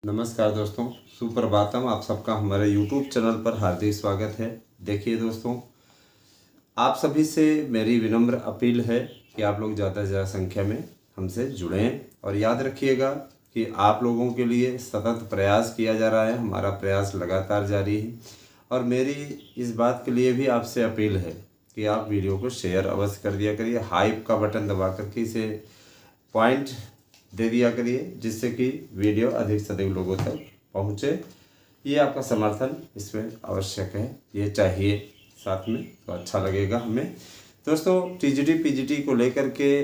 नमस्कार दोस्तों, सुप्रभातम। आप सबका हमारे YouTube चैनल पर हार्दिक स्वागत है। देखिए दोस्तों, आप सभी से मेरी विनम्र अपील है कि आप लोग ज़्यादा से ज़्यादा संख्या में हमसे जुड़ें और याद रखिएगा कि आप लोगों के लिए सतत प्रयास किया जा रहा है। हमारा प्रयास लगातार जारी है और मेरी इस बात के लिए भी आपसे अपील है कि आप वीडियो को शेयर अवश्य कर दिया करिए। हाइप का बटन दबा करके इसे पॉइंट दे दिया करिए, जिससे कि वीडियो अधिक से अधिक लोगों तक पहुँचे। ये आपका समर्थन इसमें आवश्यक है, ये चाहिए साथ में, तो अच्छा लगेगा हमें। दोस्तों, टीजीटी पीजीटी को लेकर के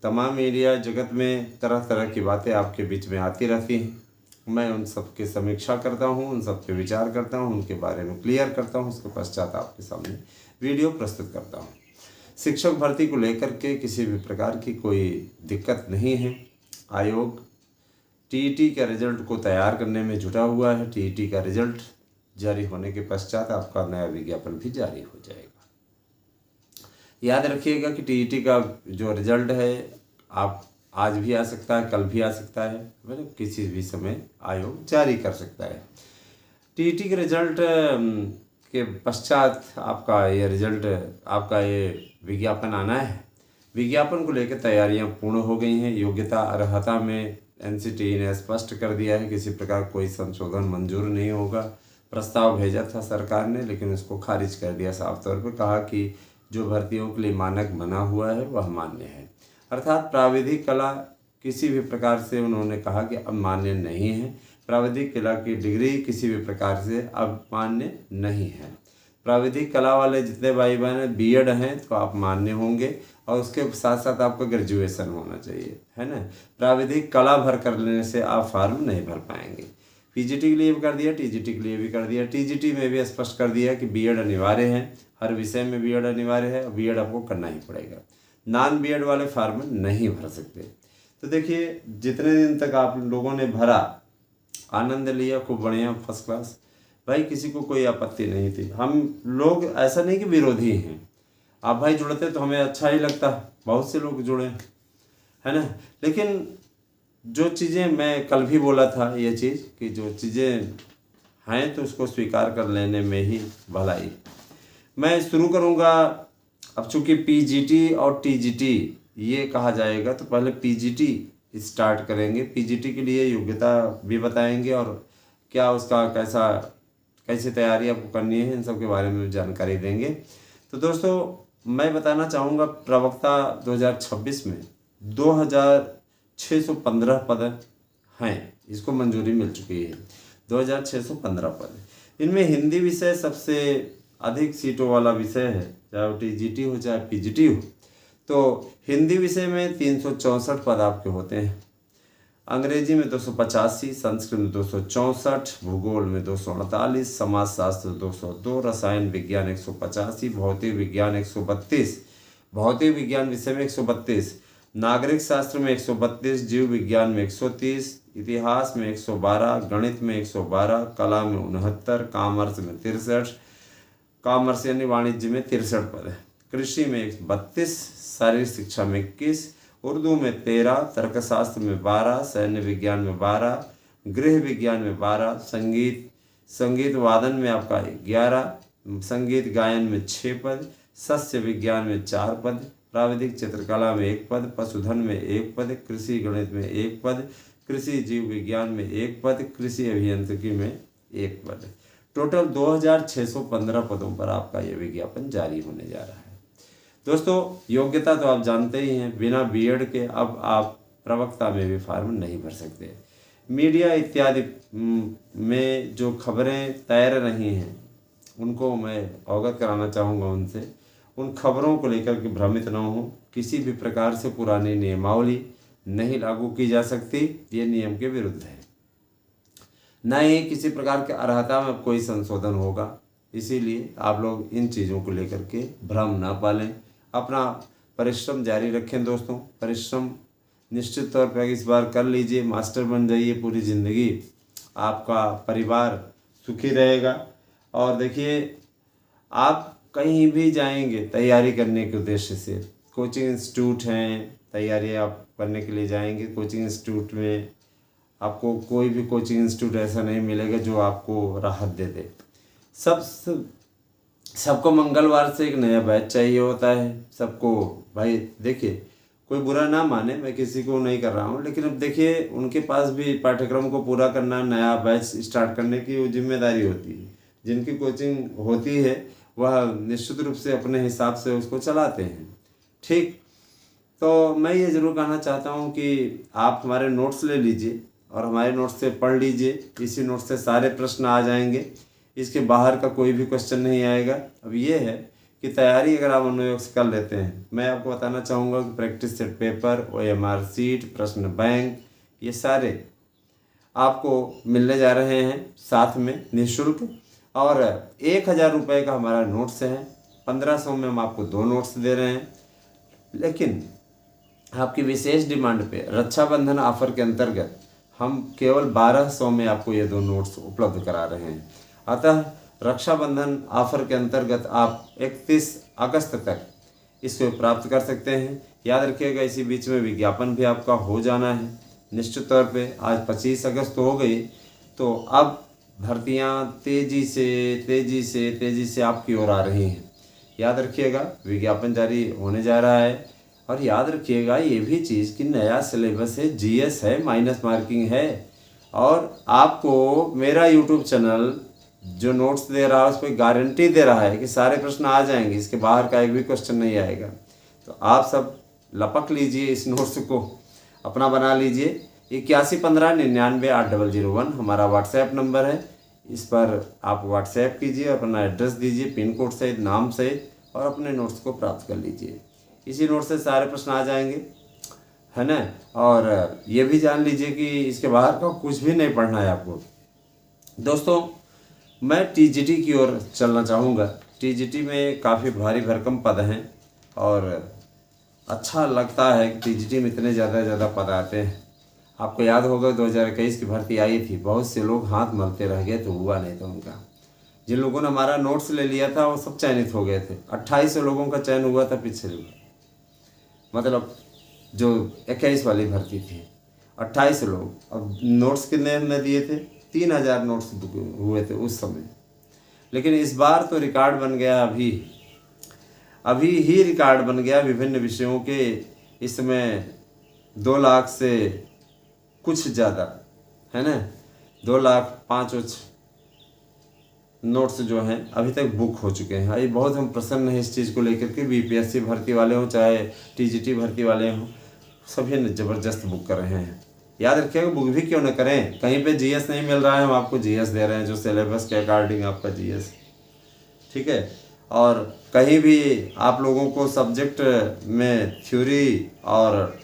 तमाम मीडिया जगत में तरह तरह की बातें आपके बीच में आती रहती हैं। मैं उन सब की समीक्षा करता हूँ, उन सब के विचार करता हूँ, उनके बारे में क्लियर करता हूँ, उसके पश्चात आपके सामने वीडियो प्रस्तुत करता हूँ। शिक्षक भर्ती को लेकर के किसी भी प्रकार की कोई दिक्कत नहीं है। आयोग टीईटी के रिजल्ट को तैयार करने में जुटा हुआ है। टीईटी का रिजल्ट जारी होने के पश्चात आपका नया विज्ञापन भी जारी हो जाएगा। याद रखिएगा कि टीईटी का जो रिजल्ट है आप आज भी आ सकता है, कल भी आ सकता है, मतलब किसी भी समय आयोग जारी कर सकता है। टीईटी के रिजल्ट के पश्चात आपका ये रिजल्ट, आपका ये विज्ञापन आना है। विज्ञापन को लेकर तैयारियां पूर्ण हो गई हैं। योग्यता अर्हता में एनसीटीई ने स्पष्ट कर दिया है, किसी प्रकार कोई संशोधन मंजूर नहीं होगा। प्रस्ताव भेजा था सरकार ने, लेकिन उसको खारिज कर दिया। साफ तौर पर कहा कि जो भर्तियों के लिए मानक बना हुआ है वह मान्य है, अर्थात प्राविधिक कला किसी भी प्रकार से उन्होंने कहा कि अब मान्य नहीं है। प्राविधिक कला की डिग्री किसी भी प्रकार से अब मान्य नहीं है। प्राविधिक कला वाले जितने भाई बहन बीएड हैं तो आप मान्य होंगे, और उसके साथ साथ आपका ग्रेजुएशन होना चाहिए, है ना। प्राविधिक कला भर कर लेने से आप फार्म नहीं भर पाएंगे। पीजीटी के लिए भी कर दिया, टीजीटी के लिए भी कर दिया। टीजीटी में भी स्पष्ट कर दिया कि बीएड अनिवार्य है, हर विषय में बीएड अनिवार्य है, बीएड आपको करना ही पड़ेगा। नॉन बीएड वाले फार्म नहीं भर सकते। तो देखिए, जितने दिन तक आप लोगों ने भरा, आनंद लिया, खूब बढ़िया, फर्स्ट क्लास, भाई किसी को कोई आपत्ति नहीं थी। हम लोग ऐसा नहीं कि विरोधी हैं, आप भाई जुड़ते तो हमें अच्छा ही लगता, बहुत से लोग जुड़े, है ना। लेकिन जो चीज़ें मैं कल भी बोला था, ये चीज़ कि जो चीज़ें हैं तो उसको स्वीकार कर लेने में ही भलाई। मैं शुरू करूँगा, अब चूँकि पीजीटी और टीजीटी ये कहा जाएगा, तो पहले पीजीटी स्टार्ट करेंगे। पीजीटी के लिए योग्यता भी बताएंगे और क्या उसका कैसे तैयारी आपको करनी है, इन सब के बारे में जानकारी देंगे। तो दोस्तों, मैं बताना चाहूँगा, प्रवक्ता 2026 में 2615 पद हैं, इसको मंजूरी मिल चुकी है। 2615 पद, इनमें हिंदी विषय सबसे अधिक सीटों वाला विषय है, चाहे वो टीजीटी हो चाहे पीजीटी हो। तो हिंदी विषय में 364 पद आपके होते हैं, अंग्रेजी में 285, संस्कृत में 264, भूगोल में 248, समाजशास्त्र 202, रसायन विज्ञान 185, भौतिक विज्ञान 132, भौतिक विज्ञान विषय में 132, नागरिक शास्त्र में 132, जीव विज्ञान में 130, इतिहास में 112, गणित में 112, कला में 69, कॉमर्स में 63, कॉमर्स यानी वाणिज्य में 63 पद है, कृषि में 132, शारीरिक शिक्षा में 21, उर्दू में 13, तर्कशास्त्र में 12, सैन्य विज्ञान में 12, गृह विज्ञान में 12, संगीत वादन में आपका 11, संगीत गायन में 6 पद, सस्य विज्ञान में 4 पद, प्राविधिक चित्रकला में 1 पद, पशुधन में 1 पद, कृषि गणित में 1 पद, कृषि जीव विज्ञान में 1 पद, कृषि अभियांत्रिकी में 1 पद। टोटल 2615 पदों पर आपका यह विज्ञापन जारी होने जा रहा है। दोस्तों, योग्यता तो आप जानते ही हैं, बिना बीएड के अब आप प्रवक्ता में भी फार्म नहीं भर सकते। मीडिया इत्यादि में जो खबरें तैर रही हैं उनको मैं अवगत कराना चाहूँगा उनसे। उन खबरों को लेकर के भ्रमित न हो। किसी भी प्रकार से पुरानी नियमावली नहीं लागू की जा सकती, ये नियम के विरुद्ध है। न ही किसी प्रकार के अर्हता में कोई संशोधन होगा। इसीलिए आप लोग इन चीज़ों को लेकर के भ्रम ना पालें, अपना परिश्रम जारी रखें। दोस्तों, परिश्रम निश्चित तौर पर इस बार कर लीजिए, मास्टर बन जाइए, पूरी ज़िंदगी आपका परिवार सुखी रहेगा। और देखिए, आप कहीं भी जाएंगे तैयारी करने के उद्देश्य से, कोचिंग इंस्टीट्यूट हैं, तैयारी आप करने के लिए जाएंगे, कोचिंग इंस्टीट्यूट में आपको कोई भी कोचिंग इंस्टीट्यूट ऐसा नहीं मिलेगा जो आपको राहत दे दे। सबको मंगलवार से एक नया बैच चाहिए होता है सबको। भाई देखिए, कोई बुरा ना माने, मैं किसी को नहीं कर रहा हूँ, लेकिन अब देखिए उनके पास भी पाठ्यक्रम को पूरा करना, नया बैच स्टार्ट करने की वो जिम्मेदारी होती है। जिनकी कोचिंग होती है वह निश्चित रूप से अपने हिसाब से उसको चलाते हैं। ठीक, तो मैं ये ज़रूर कहना चाहता हूँ कि आप हमारे नोट्स ले लीजिए और हमारे नोट्स से पढ़ लीजिए। इसी नोट्स से सारे प्रश्न आ जाएंगे, इसके बाहर का कोई भी क्वेश्चन नहीं आएगा। अब ये है कि तैयारी अगर आप अनुयोग से कर लेते हैं, मैं आपको बताना चाहूँगा कि practice set paper, OMR seat, प्रश्न बैंक, ये सारे आपको मिलने जा रहे हैं साथ में निःशुल्क। और 1000 रुपये का हमारा नोट्स है, 1500 में हम आपको 2 नोट्स दे रहे हैं। लेकिन आपकी विशेष डिमांड पे रक्षाबंधन ऑफर के अंतर्गत हम केवल 1200 में आपको ये 2 नोट्स उपलब्ध करा रहे हैं। अतः रक्षाबंधन ऑफर के अंतर्गत आप 31 अगस्त तक इसको प्राप्त कर सकते हैं। याद रखिएगा, इसी बीच में विज्ञापन भी आपका हो जाना है निश्चित तौर पे। आज 25 अगस्त हो गई, तो अब भर्तियां तेज़ी से आपकी ओर आ रही हैं। याद रखिएगा, विज्ञापन जारी होने जा रहा है। और याद रखिएगा ये भी चीज़ कि नया सिलेबस है, GS है, माइनस मार्किंग है। और आपको मेरा यूट्यूब चैनल जो नोट्स दे रहा है उस पर गारंटी दे रहा है कि सारे प्रश्न आ जाएंगे, इसके बाहर का एक भी क्वेश्चन नहीं आएगा। तो आप सब लपक लीजिए, इस नोट्स को अपना बना लीजिए। 8115998001 हमारा व्हाट्सएप नंबर है। इस पर आप व्हाट्सएप कीजिए, अपना एड्रेस दीजिए, पिन कोड सहित, नाम सहित, और अपने नोट्स को प्राप्त कर लीजिए। इसी नोट से सारे प्रश्न आ जाएंगे, है ना। और ये भी जान लीजिए कि इसके बाहर का कुछ भी नहीं पढ़ना है आपको। दोस्तों, मैं TGT की ओर चलना चाहूँगा। TGT में काफ़ी भारी भरकम पद हैं और अच्छा लगता है कि TGT में इतने ज़्यादा पद आते हैं। आपको याद होगा 2021 की भर्ती आई थी, बहुत से लोग हाथ मलते रह गए, तो हुआ नहीं था उनका। जिन लोगों ने हमारा नोट्स ले लिया था वो सब चयनित हो गए थे। 2800 लोगों का चयन हुआ था पिछले बार, मतलब जो 21 वाली भर्ती थी, 28 लोग। अब नोट्स कितने हमने दिए थे? 3000 नोट्स हुए थे उस समय। लेकिन इस बार तो रिकॉर्ड बन गया, अभी ही रिकॉर्ड बन गया विभिन्न विषयों के। इसमें 2 लाख से कुछ ज़्यादा, है ना, 2,05,000 नोट्स जो हैं अभी तक बुक हो चुके हैं। ये बहुत हम प्रसन्न हैं इस चीज़ को लेकर के। BPSC भर्ती वाले हों चाहे TGT भर्ती वाले हों, सभी ने ज़बरदस्त बुक कर रहे हैं। याद रखिएगा, बुक भी क्यों न करें। कहीं पे GS नहीं मिल रहा है, हम आपको GS दे रहे हैं जो सिलेबस के अकॉर्डिंग आपका GS, ठीक है। और कहीं भी आप लोगों को सब्जेक्ट में थ्योरी और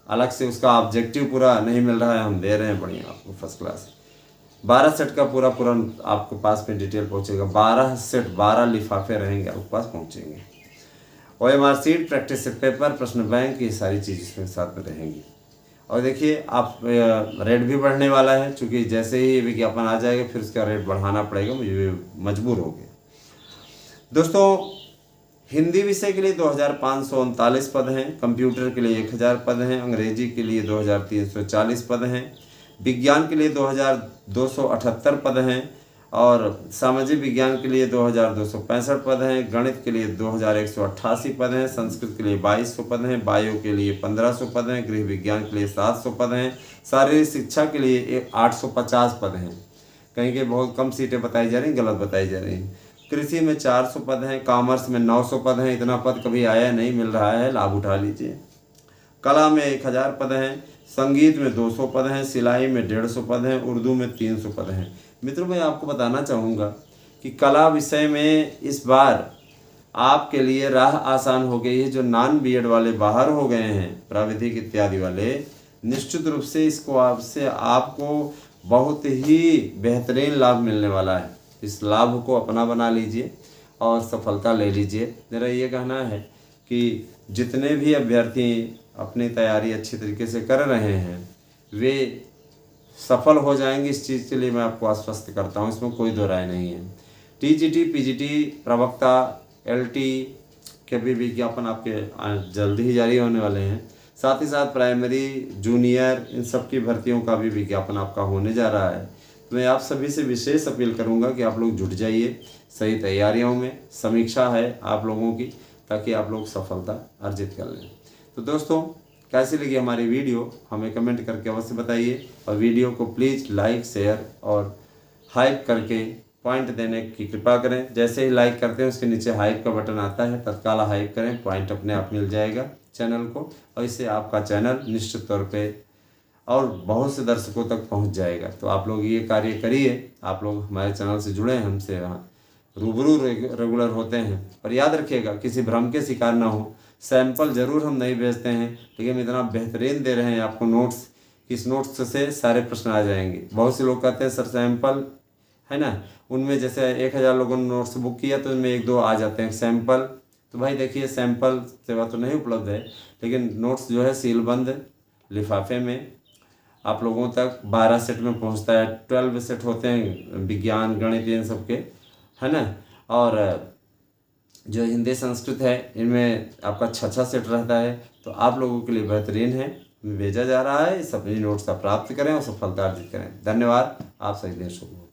अलग से उसका ऑब्जेक्टिव पूरा नहीं मिल रहा है, हम दे रहे हैं बढ़िया आपको फर्स्ट क्लास। 12 सेट का पूरा आपको पास में डिटेल पहुंचेगा। 12 सेट, 12 लिफाफे रहेंगे आपके पास पहुंचेंगे। OMR seat, practice set paper, प्रश्न बैंक, ये सारी चीज़ इसमें साथ में रहेंगी। और देखिए, आप रेट भी बढ़ने वाला है, क्योंकि जैसे ही विज्ञापन आ जाएगा फिर उसका रेट बढ़ाना पड़ेगा, मुझे मजबूर हो गए। दोस्तों, हिंदी विषय के लिए 2539 पद हैं, कंप्यूटर के लिए 1000 पद हैं, अंग्रेजी के लिए 2340 पद हैं, विज्ञान के लिए 2278 पद हैं, और सामाजिक विज्ञान के लिए 2265 पद हैं, गणित के लिए 2188 पद हैं, संस्कृत के लिए 2200 पद हैं, बायो के लिए 1500 पद हैं, गृह विज्ञान के लिए 700 पद हैं, शारीरिक शिक्षा के लिए 850 पद हैं। कहीं के बहुत कम सीटें बताई जा रही हैं, गलत बताई जा रही हैं। कृषि में 400 पद हैं, कॉमर्स में 900 पद हैं। इतना पद कभी आया नहीं, मिल रहा है, लाभ उठा लीजिए। कला में 1000 पद हैं, संगीत में 200 पद हैं, सिलाई में 150 पद हैं, उर्दू में 300 पद हैं। मित्रों, मैं आपको बताना चाहूँगा कि कला विषय में इस बार आपके लिए राह आसान हो गई है। जो नॉन BEd वाले बाहर हो गए हैं, प्राविधिक इत्यादि वाले, निश्चित रूप से आपको बहुत ही बेहतरीन लाभ मिलने वाला है। इस लाभ को अपना बना लीजिए और सफलता ले लीजिए। मेरा ये कहना है कि जितने भी अभ्यर्थी अपनी तैयारी अच्छी तरीके से कर रहे हैं वे सफल हो जाएंगे। इस चीज़ के लिए मैं आपको आश्वस्त करता हूँ, इसमें कोई दो राय नहीं है। TGT, PGT, प्रवक्ता, LT के भी विज्ञापन आपके जल्दी ही जारी होने वाले हैं। साथ ही साथ प्राइमरी, जूनियर, इन सब की भर्तियों का भी विज्ञापन आपका होने जा रहा है। तो मैं आप सभी से विशेष अपील करूंगा कि आप लोग जुट जाइए, सही तैयारियों में समीक्षा है आप लोगों की, ताकि आप लोग सफलता अर्जित कर लें। तो दोस्तों, कैसी लगी हमारी वीडियो हमें कमेंट करके अवश्य बताइए, और वीडियो को प्लीज़ लाइक, शेयर और हाइप करके पॉइंट देने की कृपा करें। जैसे ही लाइक करते हैं उसके नीचे हाइप का बटन आता है, तत्काल हाइप करें, पॉइंट अपने आप मिल जाएगा चैनल को, और इससे आपका चैनल निश्चित तौर पे और बहुत से दर्शकों तक पहुंच जाएगा। तो आप लोग ये कार्य करिए, आप लोग हमारे चैनल से जुड़े हैं, हमसे रूबरू रेगुलर होते हैं। और याद रखिएगा, किसी भ्रम के शिकार ना हो। सैंपल ज़रूर हम नहीं भेजते हैं, लेकिन इतना बेहतरीन दे रहे हैं आपको नोट्स, इस नोट्स से सारे प्रश्न आ जाएंगे। बहुत से लोग कहते हैं सर सैंपल है ना, उनमें जैसे 1000 लोगों ने नोट्स बुक किया तो उनमें 1-2 आ जाते हैं सैंपल। तो भाई देखिए, सैंपल सेवा तो नहीं उपलब्ध है, लेकिन नोट्स जो है सीलबंद लिफाफे में आप लोगों तक 12 सेट में पहुंचता है। 12 सेट होते हैं विज्ञान, गणित, इन सब के, है ना। और जो हिंदी, संस्कृत है, इनमें आपका 6-6 सेट रहता है। तो आप लोगों के लिए बेहतरीन है, भेजा जा रहा है। सभी नोट्स आप प्राप्त करें और सफलता अर्जित करें। धन्यवाद आप सभी दर्शकों को।